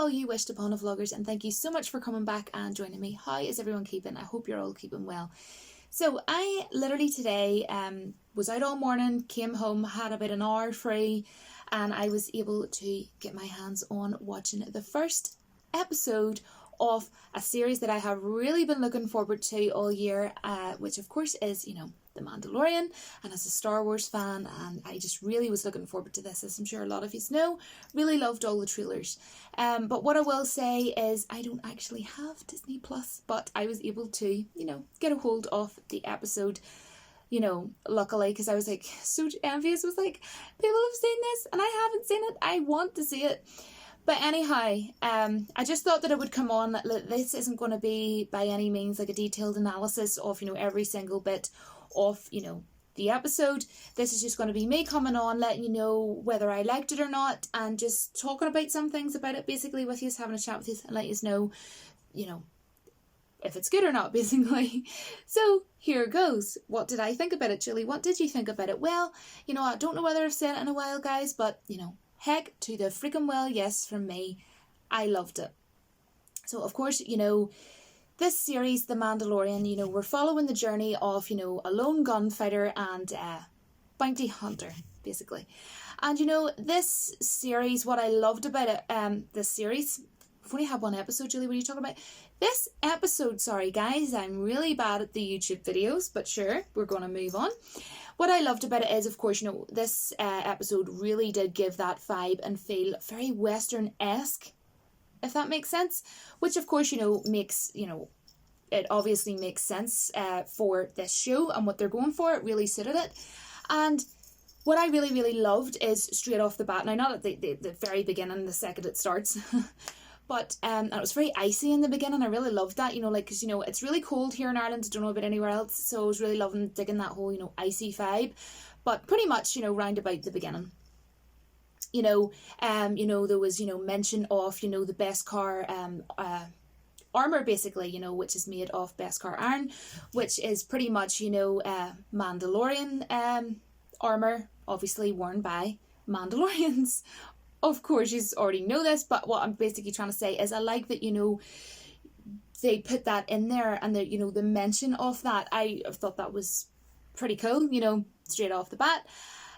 all you wished upon of vloggers, and thank you so much for coming back and joining me. How is everyone keeping? I hope you're all keeping well. So I literally today was out all morning, came home, had about an hour free, and I was able to get my hands on watching the first episode of a series that I have really been looking forward to all year, which of course is, The Mandalorian, and as a Star Wars fan, and I just really was looking forward to this, as I'm sure a lot of you know. Really loved all the trailers. But what I will say is I don't actually have Disney Plus, but I was able to, get a hold of the episode, luckily, because I was like so envious. I was like, people have seen this and I haven't seen it. I want to see it. But anyhow, I just thought that it would come on. This isn't going to be by any means like a detailed analysis of, every single bit of, the episode. This is just going to be me coming on, letting you know whether I liked it or not, and just talking about some things about it, basically, with you, having a chat with you, and let you know, if it's good or not, basically. So here goes. What did I think about it, Julie? What did you think about it? Well, I don't know whether I've said it in a while, guys, but, heck to the freaking well yes from me. I loved it. So, of course, this series, The Mandalorian, we're following the journey of, a lone gunfighter and bounty hunter, basically. And, this series, what I loved about it, this series, I've only had one episode, Julie, what are you talking about? This episode, sorry guys, I'm really bad at the YouTube videos, but sure, we're going to move on. What I loved about it is, of course, this episode really did give that vibe and feel very Western-esque, if that makes sense. Which, of course, makes, it obviously makes sense for this show and what they're going for. It really suited it. And what I really, really loved is straight off the bat, now not at the very beginning, the second it starts, but and it was very icy in the beginning. I really loved that, because, it's really cold here in Ireland. I don't know about anywhere else. So I was really digging that whole, icy vibe. But pretty much, round about the beginning. There was, mention of, the Beskar armour, basically, which is made of Beskar iron, which is pretty much, Mandalorian armour, obviously worn by Mandalorians. Of course, you already know this, but what I'm basically trying to say is I like that, they put that in there, and the, the mention of that. I thought that was pretty cool, straight off the bat.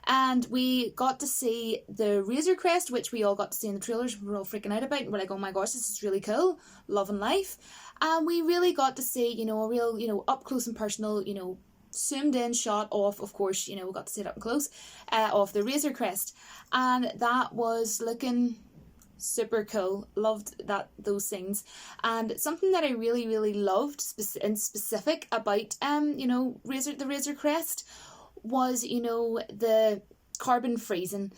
And we got to see the Razor Crest, which we all got to see in the trailers. We were all freaking out about, and we're like, oh my gosh, this is really cool. Loving life. And we really got to see, a real, up close and personal, zoomed in shot of course, we got to see it up close, of the Razor Crest. And that was looking super cool. Loved those things. And something that I really, really loved in specific about, the Razor Crest was, the carbon freezing.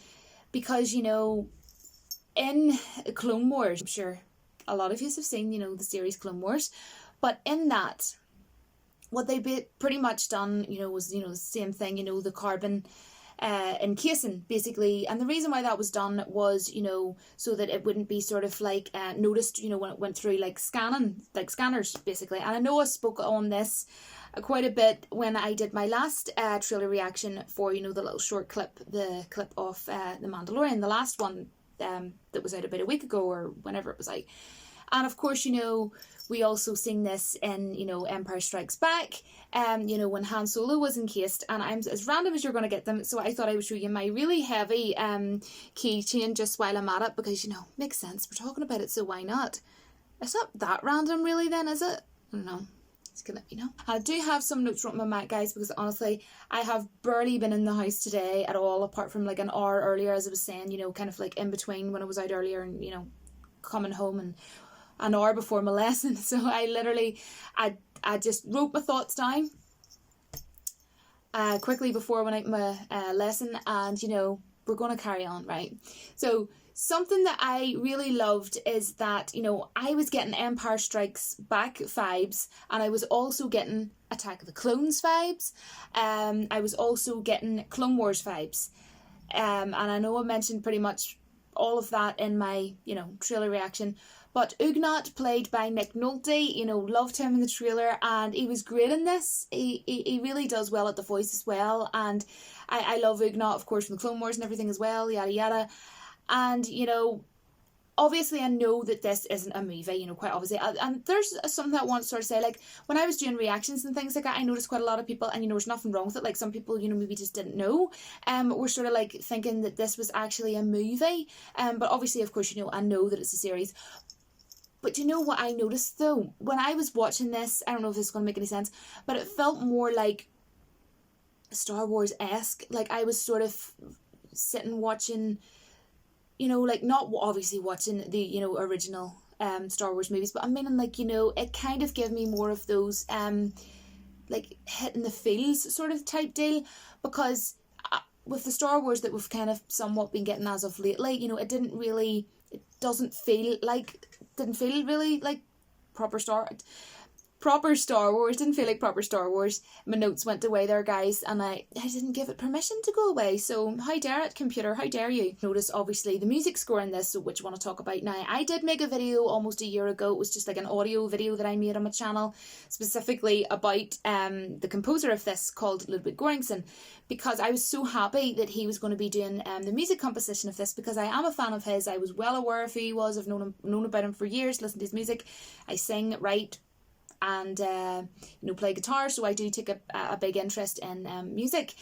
Because, in Clone Wars, I'm sure a lot of you have seen, the series Clone Wars, but in that, what they pretty much done, was, the same thing, the carbon encasing, basically. And the reason why that was done was, so that it wouldn't be sort of like noticed, when it went through like scanners, basically. And I know I spoke on this quite a bit when I did my last trailer reaction for, the little short clip, the clip of The Mandalorian, the last one that was out about a week ago or whenever it was out. And of course, we also seen this in, Empire Strikes Back, when Han Solo was encased, and I'm as random as you're going to get them, so I thought I would show you my really heavy keychain just while I'm at it, because, makes sense, we're talking about it, so why not? It's not that random really then, is it? I don't know. Just gonna let me know. I do have some notes written on my Mac, guys, because honestly, I have barely been in the house today at all, apart from like an hour earlier, as I was saying, kind of like in between when I was out earlier and, coming home, and an hour before my lesson. So I literally, I just wrote my thoughts down quickly before my lesson, and we're going to carry on, right? So something that I really loved is that, I was getting Empire Strikes Back vibes, and I was also getting Attack of the Clones vibes. I was also getting Clone Wars vibes. And I know I mentioned pretty much all of that in my, trailer reaction. But Ugnaught, played by Nick Nolte, loved him in the trailer, and he was great in this. He really does well at the voice as well, and I love Ugnaught, of course, from the Clone Wars and everything as well, yada yada. And, obviously I know that this isn't a movie, you know, quite obviously, and there's something I want to sort of say, like, when I was doing reactions and things like that, I noticed quite a lot of people, and you know, there's nothing wrong with it, like some people, you know, maybe just didn't know, were sort of like thinking that this was actually a movie, but obviously, of course, you know, I know that it's a series. But you know what I noticed though? When I was watching this, I don't know if this is going to make any sense, but it felt more like Star Wars-esque. Like I was sort of sitting watching, you know, like not obviously watching the, you know, original Star Wars movies, but I mean, like, you know, it kind of gave me more of those like hitting the feels sort of type deal, because with the Star Wars that we've kind of somewhat been getting as of lately, you know, it didn't feel really like proper Star Wars. Didn't feel like proper Star Wars. My notes went away there, guys, and I didn't give it permission to go away. So how dare it, computer? How dare you? Notice obviously the music score in this, which I want to talk about now. I did make a video almost a year ago. It was just like an audio video that I made on my channel, specifically about the composer of this, called Ludwig Göransson, because I was so happy that he was going to be doing the music composition of this, because I am a fan of his. I was well aware of who he was. I've known about him for years, listened to his music. I sing, write, and you know, play guitar, so I do take a big interest in music.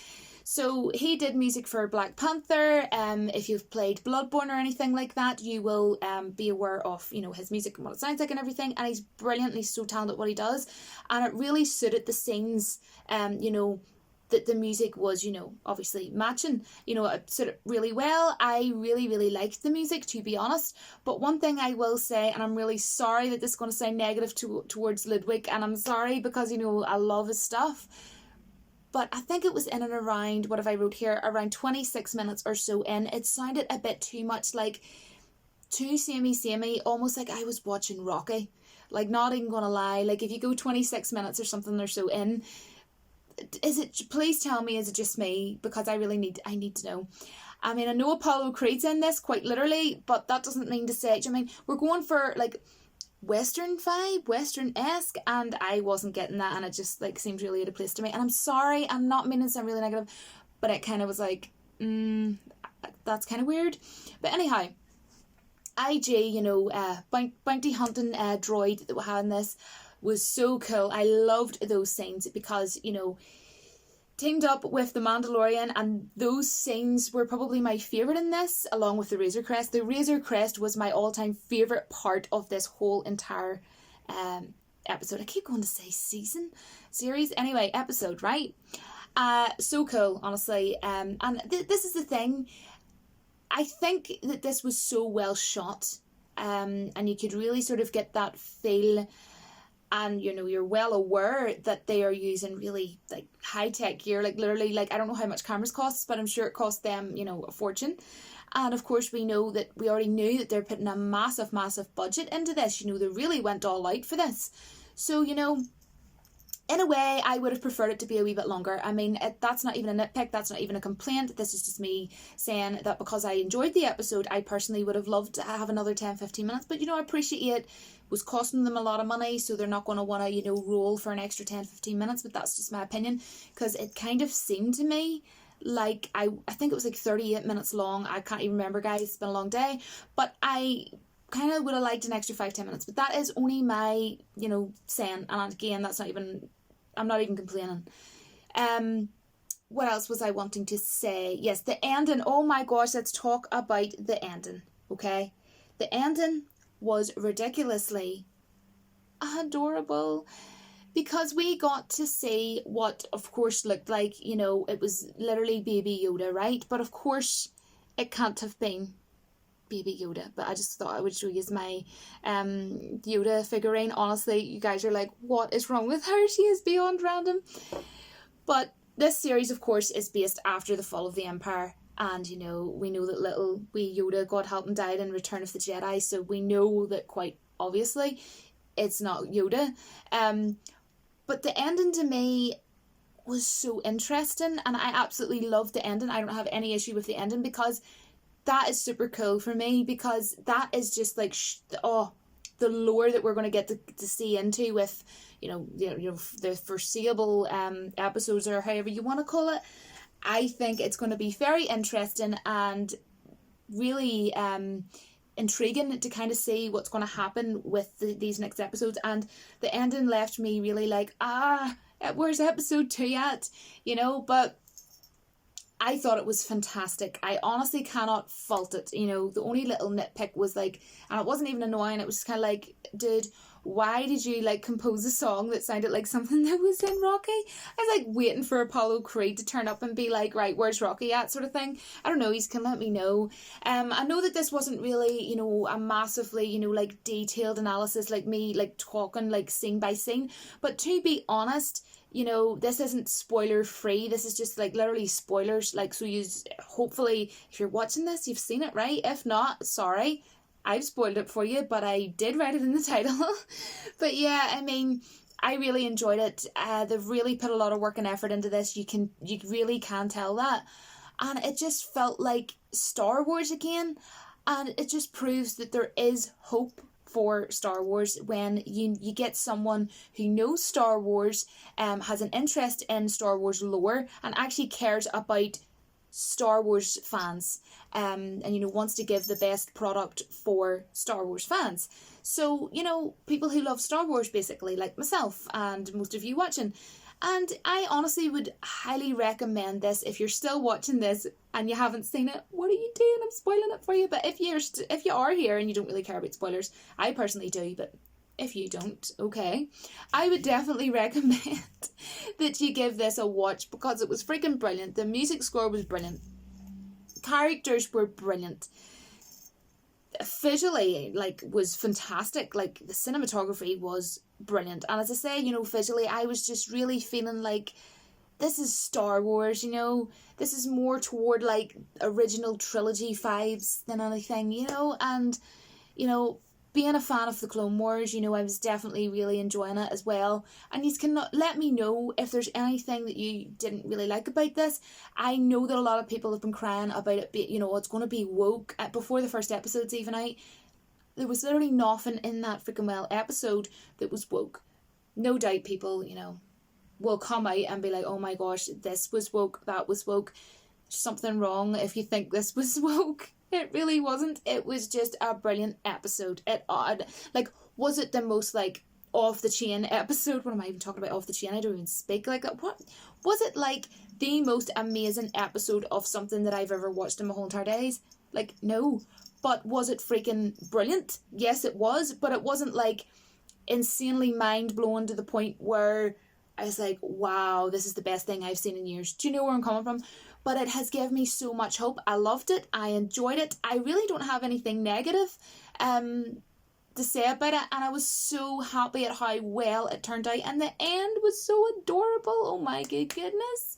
So he did music for Black Panther. If you've played Bloodborne or anything like that, you will be aware of, you know, his music and what it sounds like and everything. And he's brilliant. He's so talented at what he does, and it really suited the scenes. You know, that the music was, you know, obviously matching, you know, it suited really well. I really liked the music, to be honest. But one thing I will say, and I'm really sorry that this is going to sound negative towards Ludwig, and I'm sorry because, you know, I love his stuff, but I think it was in and around, what have I wrote here, around 26 minutes or so in, it sounded a bit too much like, too samey, almost like I was watching Rocky. Like, not even gonna lie, like if you go 26 minutes or something or so in, please tell me, is it just me? Because I need to know. I mean, I know Apollo Creed's in this, quite literally, but that doesn't mean to say, I mean, we're going for like Western vibe, Western-esque, and I wasn't getting that, and it just like seemed really out of place to me. And I'm sorry, I'm not meaning to sound really negative, but it kind of was like, that's kind of weird. But anyhow, IG, you know, bounty hunting droid that we had in this was so cool. I loved those scenes because, you know, teamed up with the Mandalorian, and those scenes were probably my favourite in this, along with the Razor Crest. The Razor Crest was my all-time favourite part of this whole entire episode. I keep going to say series. Anyway, episode, right? So cool, honestly. And this is the thing. I think that this was so well shot, and you could really sort of get that feel. And, you know, you're well aware that they are using really, like, high-tech gear. Like, literally, like, I don't know how much cameras cost, but I'm sure it cost them, you know, a fortune. And, of course, we already knew that they're putting a massive budget into this. You know, they really went all out for this. So, you know, in a way, I would have preferred it to be a wee bit longer. I mean, that's not even a nitpick, that's not even a complaint. This is just me saying that because I enjoyed the episode, I personally would have loved to have another 10-15 minutes. But, you know, I appreciate it was costing them a lot of money, so they're not going to want to, you know, roll for an extra 10-15 minutes. But that's just my opinion, because it kind of seemed to me like, I think it was like 38 minutes long. I can't even remember, guys. It's been a long day. But I kind of would have liked an extra 5-10 minutes. But that is only my, you know, saying. And again, that's not even... I'm not even complaining. What else was I wanting to say? Yes, the ending. Oh my gosh, let's talk about the ending, okay? The ending was ridiculously adorable, because we got to see what, of course, looked like, you know, it was literally Baby Yoda, right? But of course, it can't have been Baby Yoda, but I just thought I would show you my Yoda figurine. Honestly, you guys are like, what is wrong with her? She is beyond random. But this series, of course, is based after the fall of the Empire, and, you know, we know that little wee Yoda, God help him, died in Return of the Jedi, so we know that quite obviously it's not Yoda. But the ending to me was so interesting, and I absolutely loved the ending. I don't have any issue with the ending, because that is super cool for me, because that is just like, the lore that we're going to get to see into with, you know, the foreseeable episodes, or however you want to call it. I think it's going to be very interesting and really intriguing to kind of see what's going to happen with these next episodes. And the ending left me really like, where's episode 2 at? You know, but I thought it was fantastic. I honestly cannot fault it. You know, the only little nitpick was like, and it wasn't even annoying, it was just kind of like, dude, why did you like compose a song that sounded like something that was in Rocky? I was like waiting for Apollo Creed to turn up and be like, right, where's Rocky at, sort of thing. I don't know, you can let me know. I know that this wasn't really, you know, a massively, you know, like detailed analysis, like me like talking like scene by scene, but to be honest, you know, this isn't spoiler free. This is just like literally spoilers. Like, so you hopefully, if you're watching this, you've seen it, right? If not, sorry, I've spoiled it for you, but I did write it in the title. But yeah, I mean, I really enjoyed it. They've really put a lot of work and effort into this. You really can tell that. And it just felt like Star Wars again. And it just proves that there is hope for Star Wars when you get someone who knows Star Wars, has an interest in Star Wars lore, and actually cares about Star Wars fans, and you know, wants to give the best product for Star Wars fans. So, you know, people who love Star Wars, basically, like myself and most of you watching. And I honestly would highly recommend this. If you're still watching this and you haven't seen it, what are you doing? I'm spoiling it for you. But if you are here and you don't really care about spoilers, I personally do, but if you don't, okay, I would definitely recommend that you give this a watch, because it was freaking brilliant. The music score was brilliant. Characters were brilliant. Visually, like, was fantastic. Like, the cinematography was brilliant. And as I say, you know, visually, I was just really feeling like this is Star Wars, you know. This is more toward, like, original trilogy vibes than anything, you know. And, you know, being a fan of the Clone Wars, you know, I was definitely really enjoying it as well. And you can let me know if there's anything that you didn't really like about this. I know that a lot of people have been crying about it, you know, it's going to be woke. Before the first episode's even out, there was literally nothing in that freaking episode that was woke. No doubt people, you know, will come out and be like, oh my gosh, this was woke, that was woke. There's something wrong if you think this was woke. It really wasn't. It was just a brilliant episode. Was it the most like off the chain episode? What am I even talking about? Off the chain? I don't even speak like that. What was it, like the most amazing episode of something that I've ever watched in my whole entire days? Like, no. But was it freaking brilliant? Yes, it was. But it wasn't like insanely mind blowing to the point where I was like, wow, this is the best thing I've seen in years. Do you know where I'm coming from? But it has given me so much hope. I loved it. I enjoyed it. I really don't have anything negative to say about it. And I was so happy at how well it turned out. And the end was so adorable. Oh my good goodness.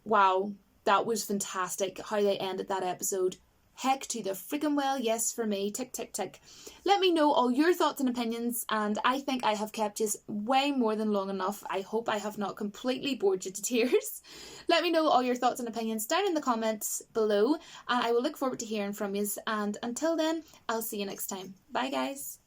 Wow. That was fantastic how they ended that episode. Heck to the freaking well, yes for me. Tick, tick, tick. Let me know all your thoughts and opinions, and I think I have kept you way more than long enough. I hope I have not completely bored you to tears. Let me know all your thoughts and opinions down in the comments below, and I will look forward to hearing from you. And until then, I'll see you next time. Bye, guys.